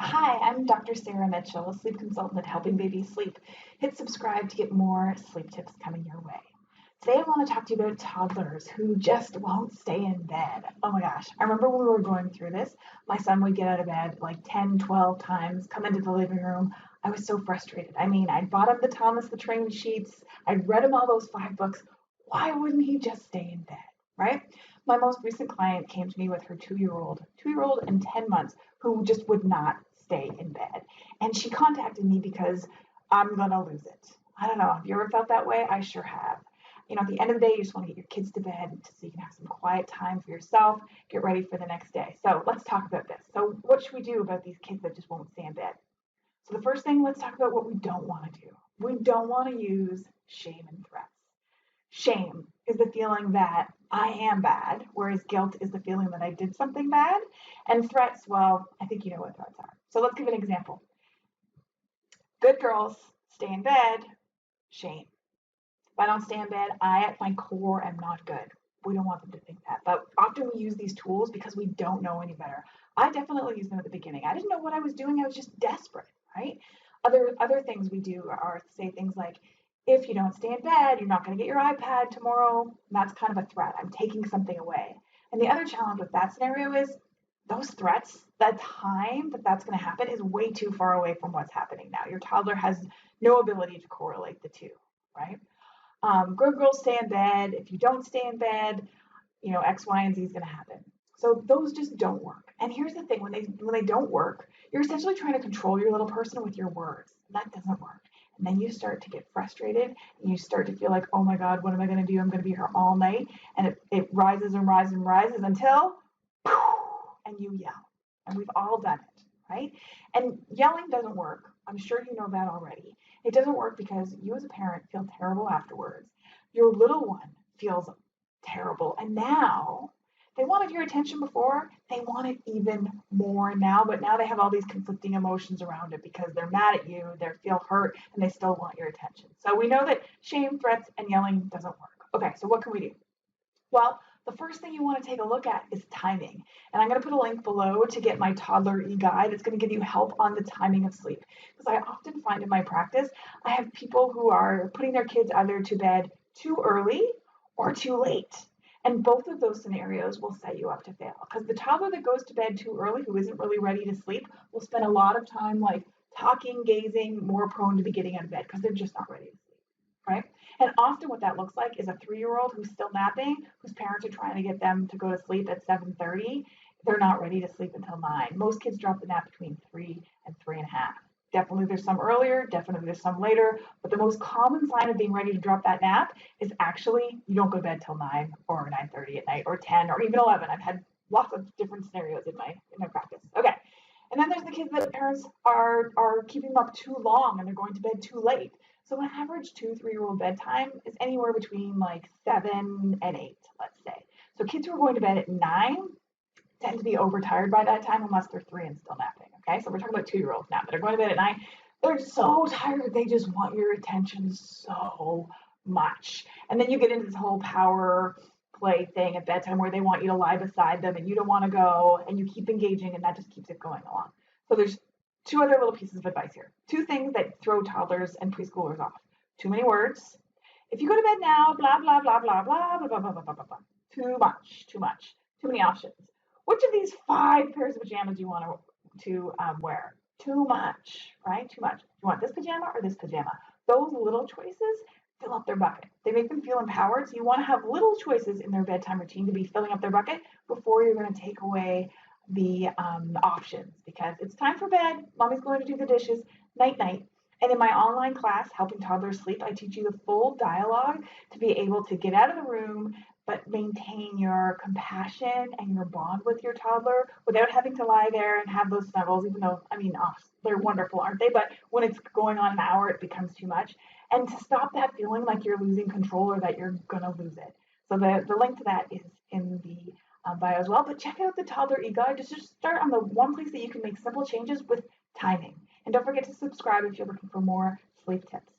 Hi, I'm Dr. Sarah Mitchell, a sleep consultant at Helping Babies Sleep. Hit subscribe to get more sleep tips coming your way. Today, I want to talk to you about toddlers who just won't stay in bed. Oh my gosh. I remember when we were going through this, my son would get out of bed like 10, 12 times, come into the living room. I was so frustrated. I mean, I'd bought him the Thomas the Train sheets, I'd read him all those 5 books. Why wouldn't he just stay in bed, right? My most recent client came to me with her 2-year-old and 10 months, who just would not stay in bed. And she contacted me because I'm going to lose it. I don't know. Have you ever felt that way? I sure have. At the end of the day, you just want to get your kids to bed so you can have some quiet time for yourself, get ready for the next day. So let's talk about this. So, what should we do about these kids that just won't stay in bed? So, the first thing, let's talk about what we don't want to do. We don't want to use shame and threats. Shame is the feeling that I am bad, whereas guilt is the feeling that I did something bad. And threats, well, I think you know what threats are. So let's give an example. Good girls stay in bed, shame. If I don't stay in bed, I at my core am not good. We don't want them to think that. But often we use these tools because we don't know any better. I definitely used them at the beginning. I didn't know what I was doing. I was just desperate, right? Other things we do are say things like, if you don't stay in bed, you're not going to get your iPad tomorrow. And that's kind of a threat. I'm taking something away. And the other challenge with that scenario is those threats, that time that's going to happen is way too far away from what's happening now. Your toddler has no ability to correlate the two, right? Good girls stay in bed. If you don't stay in bed, X, Y, and Z is going to happen. So those just don't work. And here's the thing: when they don't work, you're essentially trying to control your little person with your words. That doesn't work. And then you start to get frustrated, and you start to feel like, oh my God, what am I going to do? I'm going to be here all night, and it rises and rises and rises until, and you yell. And we've all done it, right? And yelling doesn't work. I'm sure you know that already. It doesn't work because you as a parent feel terrible afterwards. Your little one feels terrible. And now they wanted your attention before, they want it even more now, but now they have all these conflicting emotions around it because they're mad at you, they feel hurt, and they still want your attention. So we know that shame, threats, and yelling doesn't work. Okay, so what can we do? Well, the first thing you want to take a look at is timing. And I'm going to put a link below to get my toddler e-guide. It's going to give you help on the timing of sleep. Because I often find in my practice, I have people who are putting their kids either to bed too early or too late. And both of those scenarios will set you up to fail. Because the toddler that goes to bed too early, who isn't really ready to sleep, will spend a lot of time like talking, gazing, more prone to be getting out of bed because they're just not ready to sleep, right? And often what that looks like is a 3-year-old who's still napping, whose parents are trying to get them to go to sleep at 7:30. They're not ready to sleep until 9. Most kids drop the nap between 3 and 3.5. Definitely there's some earlier, definitely there's some later, but the most common sign of being ready to drop that nap is actually you don't go to bed till 9 or 9:30 at night or 10 or even 11. I've had lots of different scenarios in my practice. Okay. And then there's the kids that parents are keeping them up too long and they're going to bed too late. So an average 2, 3-year-old bedtime is anywhere between like 7 and 8, let's say. So kids who are going to bed at 9 tend to be overtired by that time unless they're 3 and still napping. Okay, so we're talking about 2-year-olds now that are going to bed at 9. They're so tired that they just want your attention so much. And then you get into this whole power play thing at bedtime where they want you to lie beside them and you don't want to go and you keep engaging and that just keeps it going along. So there's two other little pieces of advice here. Two things that throw toddlers and preschoolers off. Too many words. If you go to bed now, blah, blah, blah, blah, blah, blah, blah, blah, blah, blah, blah, blah. Too much, too much, too many options. Which of these 5 pairs of pajamas do you want to wear? Too much, right? Too much. You want this pajama or this pajama? Those little choices fill up their bucket. They make them feel empowered. So you want to have little choices in their bedtime routine to be filling up their bucket before you're going to take away the options because it's time for bed. Mommy's going to do the dishes. Night, night. And in my online class, Helping Toddlers Sleep, I teach you the full dialogue to be able to get out of the room but maintain your compassion and your bond with your toddler without having to lie there and have those snuggles, even though, I mean, they're wonderful, aren't they? But when it's going on an hour, it becomes too much. And to stop that feeling like you're losing control or that you're going to lose it. So the link to that is in the bio as well. But check out the Toddler e-guide. Just start on the one place that you can make simple changes with timing. And don't forget to subscribe if you're looking for more sleep tips.